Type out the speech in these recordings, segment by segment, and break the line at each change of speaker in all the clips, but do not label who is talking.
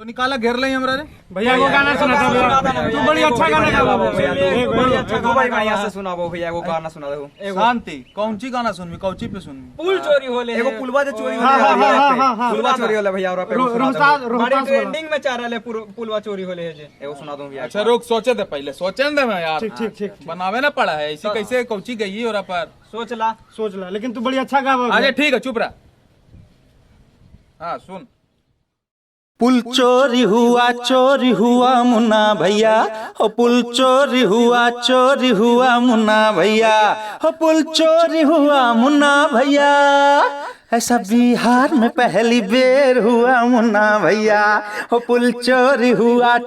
तो निकाला घेर ले हमरा रे
भैया वो गाना सुना था तू बड़ी अच्छा गाना गा
बढ़िया से सुनाबो भैया वो गाना सुना दो।
शांति कौन सी गाना सुनबी कौची पे सुनबी
पुल चोरी होले एगो पुलवा जे चोरी होले पुलवा चोरी होले भैया और पे रोहतास ट्रेंडिंग में चाह रहले पुलवा चोरी होले है जे एगो सुना दूं भैया।
अच्छा रुक सोचे दे पहले सोचे दे मैं यार
ठीक ठीक
बनावे ना पड़ा है इसी कैसे कौची गई और पर
सोच ला
लेकिन तू बड़ी अच्छा गा
अरे ठीक है चुप रहा। हाँ सुन
पुल चोरी हुआ मुन्ना भैया हो पुल चोरी हुआ मुन्ना भैया हो पुल चोरी हुआ मुन्ना भैया ऐसा बिहार में पहली बेर हुआ मुन्ना भैया हो पुल चोरी हुआ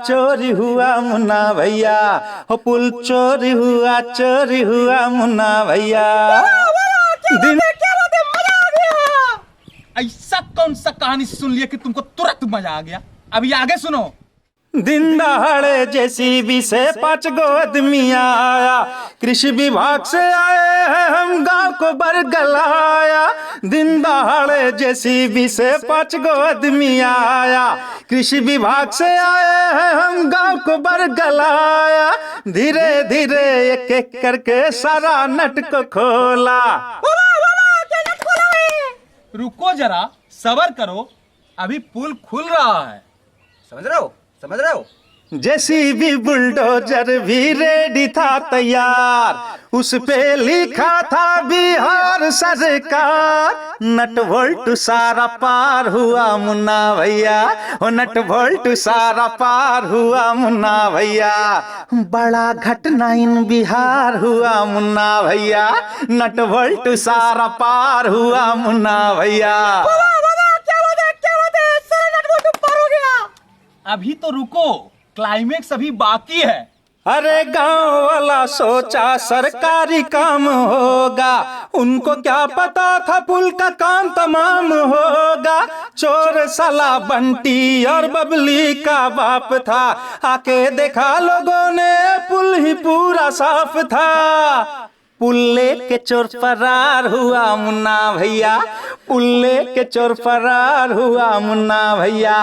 मुन्ना भैया हो पुल चोरी हुआ मुन्ना भैया। दिन
ऐसा कौन सा कहानी सुन लिया कि तुमको तुरंत मजा आ गया। अभी आगे सुनो।
दिन दहाड़े जेसीबी से 5 गो आदमी आया, कृषि विभाग से आए हैं हम गांव को बरगलाया। दिन दहाड़े जेसीबी से 5 गो आदमी आया, कृषि विभाग से आए हैं हम गांव को बरगलाया। धीरे धीरे एक एक करके सारा नट को खोला।
रुको जरा सबर करो अभी पुल खुल रहा है।
समझ रहे हो
जेसीबी बुलडोजर भी रेडी था तैयार, उस पे लिखा था बिहार सरकार। नट वोल्ट सारा पार हुआ मुन्ना भैया ओ नट वोल्ट सारा पार हुआ मुन्ना भैया। बड़ा घटना इन बिहार हुआ मुन्ना भैया, नट वोल्ट सारा पार हुआ मुन्ना भैया।
अभी तो रुको क्लाइमेक्स अभी बाकी है।
अरे गांव वाला सोचा सरकारी काम होगा, उनको क्या पता था पुल का काम तमाम होगा। चोर साला बंटी और बबली का बाप था, आके देखा लोगों ने पुल ही पूरा साफ था। पुल्ले के चोर फरार हुआ मुन्ना भैया, पुल्ले के चोर फरार हुआ मुन्ना भैया,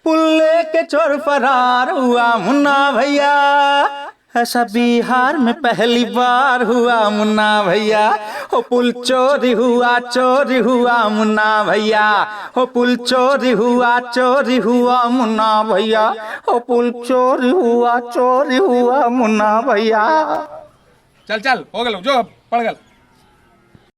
पुल्ले के चोर फरार हुआ मुन्ना भैया। ऐसा बिहार में पहली बार हुआ मुन्ना भैया हो पुल चोरी हुआ मुन्ना भैया हो पुल चोरी हुआ मुन्ना भैया हो पुल चोरी हुआ मुन्ना भैया।
चल हो गलो जो पड़ गल।